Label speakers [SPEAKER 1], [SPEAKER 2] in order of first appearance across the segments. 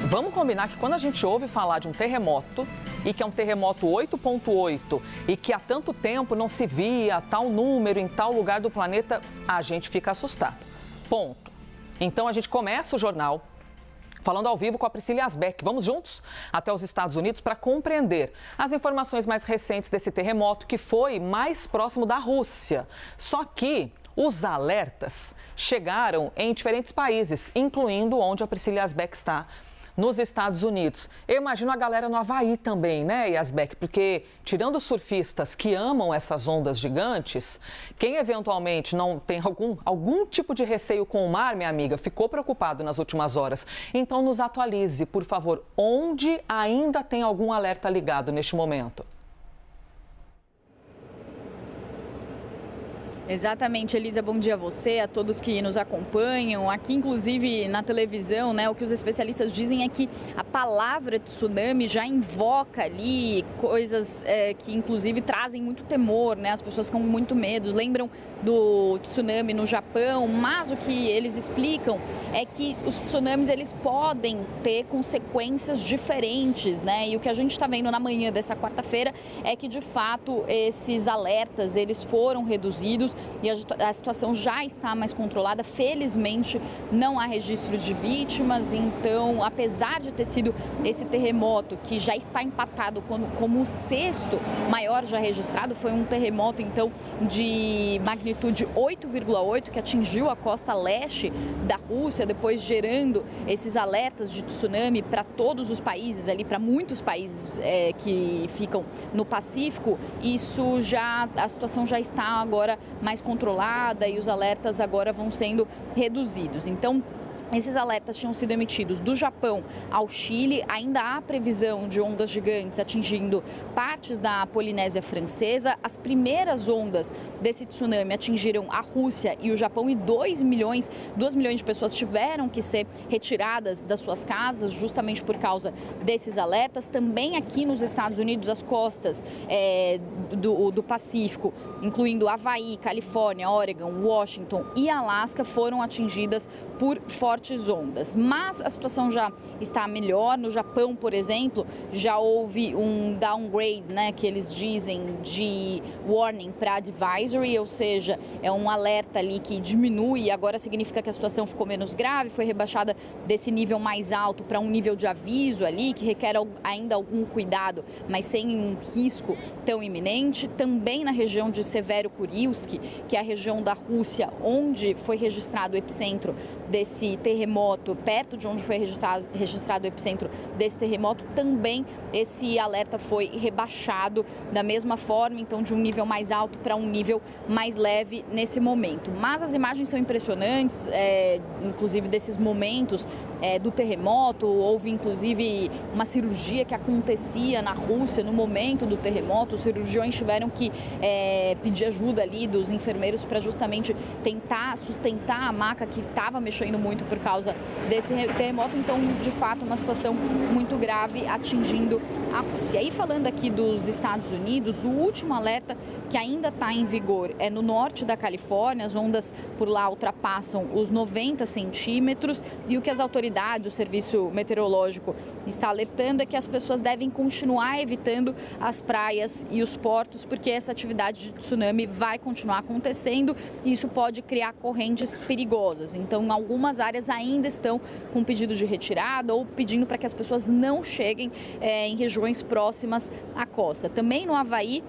[SPEAKER 1] Vamos combinar que quando a gente ouve falar de um terremoto, e que é um terremoto 8,8 e que há tanto tempo não se via tal número em tal lugar do planeta, a gente fica assustado. Ponto. Então a gente começa o jornal falando ao vivo com a Priscila Asbeck. Vamos juntos até os Estados Unidos para compreender as informações mais recentes desse terremoto que foi mais próximo da Rússia. Só que os alertas chegaram em diferentes países, incluindo onde a Priscila Asbeck está, nos Estados Unidos. Eu imagino a galera no Havaí também, né, Yasbeck? Porque, tirando os surfistas que amam essas ondas gigantes, quem eventualmente não tem algum tipo de receio com o mar, minha amiga, ficou preocupado nas últimas horas. Então, nos atualize, por favor, onde ainda tem algum alerta ligado neste momento?
[SPEAKER 2] Exatamente, Elisa, bom dia a você, a todos que nos acompanham. Aqui, inclusive, na televisão, né, o que os especialistas dizem é que a palavra tsunami já invoca ali coisas que, inclusive, trazem muito temor, né? As pessoas ficam com muito medo, lembram do tsunami no Japão, mas o que eles explicam é que os tsunamis, eles podem ter consequências diferentes, né? E o que a gente está vendo na manhã dessa quarta-feira é que, de fato, esses alertas, eles foram reduzidos e a situação já está mais controlada. Felizmente, não há registros de vítimas, então, apesar de ter sido esse terremoto que já está empatado como o sexto maior já registrado, foi um terremoto, então, de magnitude 8,8 que atingiu a costa leste da Rússia, depois gerando esses alertas de tsunami para todos os países ali, para muitos países que ficam no Pacífico. A situação já está agora mais controlada e os alertas agora vão sendo reduzidos. Então, esses alertas tinham sido emitidos do Japão ao Chile. Ainda há previsão de ondas gigantes atingindo partes da Polinésia Francesa. As primeiras ondas desse tsunami atingiram a Rússia e o Japão e 2 milhões de pessoas tiveram que ser retiradas das suas casas justamente por causa desses alertas. Também aqui nos Estados Unidos, as costas do Pacífico, incluindo Havaí, Califórnia, Oregon, Washington e Alasca, foram atingidas por fortes ondas, mas a situação já está melhor. No Japão, por exemplo, já houve um downgrade, né, que eles dizem de warning para advisory, ou seja, é um alerta ali que diminui e agora significa que a situação ficou menos grave, foi rebaixada desse nível mais alto para um nível de aviso ali, que requer ainda algum cuidado, mas sem um risco tão iminente. Também na região de Severo-Kurilsk, que é a região da Rússia onde foi registrado o epicentro desse terremoto, perto de onde foi registrado o epicentro desse terremoto, também esse alerta foi rebaixado da mesma forma, então de um nível mais alto para um nível mais leve nesse momento. Mas as imagens são impressionantes, inclusive desses momentos do terremoto. Houve inclusive uma cirurgia que acontecia na Rússia no momento do terremoto. Os cirurgiões tiveram que pedir ajuda ali dos enfermeiros para justamente tentar sustentar a maca que estava mexendo muito por causa desse terremoto. Então, de fato, uma situação muito grave atingindo a Rússia. E aí, falando aqui dos Estados Unidos, o último alerta que ainda está em vigor é no norte da Califórnia. As ondas por lá ultrapassam os 90 centímetros e o que as autoridades, o serviço meteorológico está alertando é que as pessoas devem continuar evitando as praias e os portos, porque essa atividade de tsunami vai continuar acontecendo e isso pode criar correntes perigosas. Então, algumas áreas ainda estão com pedido de retirada ou pedindo para que as pessoas não cheguem em regiões próximas à costa. Também no Havaí,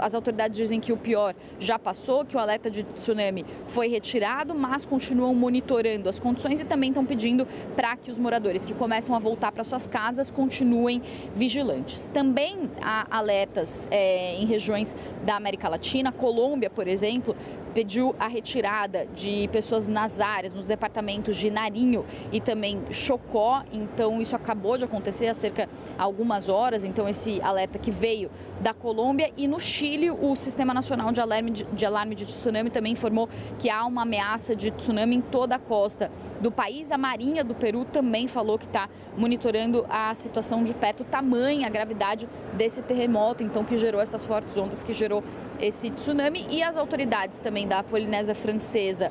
[SPEAKER 2] as autoridades dizem que o pior já passou, que o alerta de tsunami foi retirado, mas continuam monitorando as condições e também estão pedindo para que os moradores que começam a voltar para suas casas continuem vigilantes. Também há alertas em regiões da América Latina. Colômbia, por exemplo, pediu a retirada de pessoas nas áreas, nos departamentos de Nariño e também Chocó. Então, isso acabou de acontecer há algumas horas. Então, esse alerta que veio da Colômbia. E no Chile, o Sistema Nacional de Alarme de Tsunami também informou que há uma ameaça de tsunami em toda a costa do país. A Marinha do Peru também falou que está monitorando a situação de perto, tamanha a gravidade desse terremoto, então, que gerou essas fortes ondas, que gerou esse tsunami. E as autoridades também também da Polinésia Francesa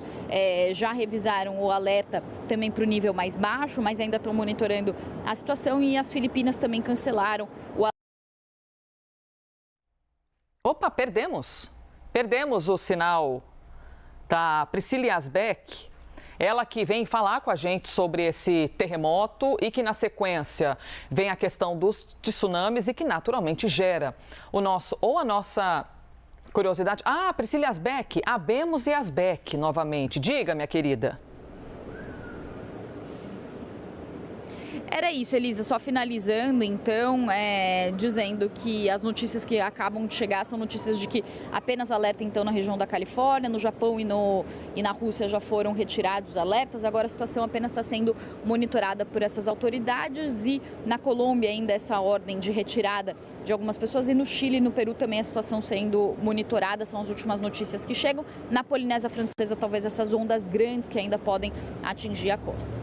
[SPEAKER 2] já revisaram o alerta também para o nível mais baixo, mas ainda estão monitorando a situação, e as Filipinas também cancelaram o alerta.
[SPEAKER 1] Opa, perdemos o sinal da Priscila Asbeck. Ela que vem falar com a gente sobre esse terremoto e que, na sequência, vem a questão dos tsunamis e que, naturalmente, gera a nossa curiosidade. Ah, Priscila Asbeck, Abemos e Asbeck novamente. Diga, minha querida.
[SPEAKER 2] Era isso, Elisa, só finalizando então, dizendo que as notícias que acabam de chegar são notícias de que apenas alerta então na região da Califórnia, no Japão e na Rússia já foram retirados os alertas. Agora a situação apenas está sendo monitorada por essas autoridades, e na Colômbia ainda essa ordem de retirada de algumas pessoas, e no Chile e no Peru também a situação sendo monitorada, são as últimas notícias que chegam. Na Polinésia Francesa talvez essas ondas grandes que ainda podem atingir a costa.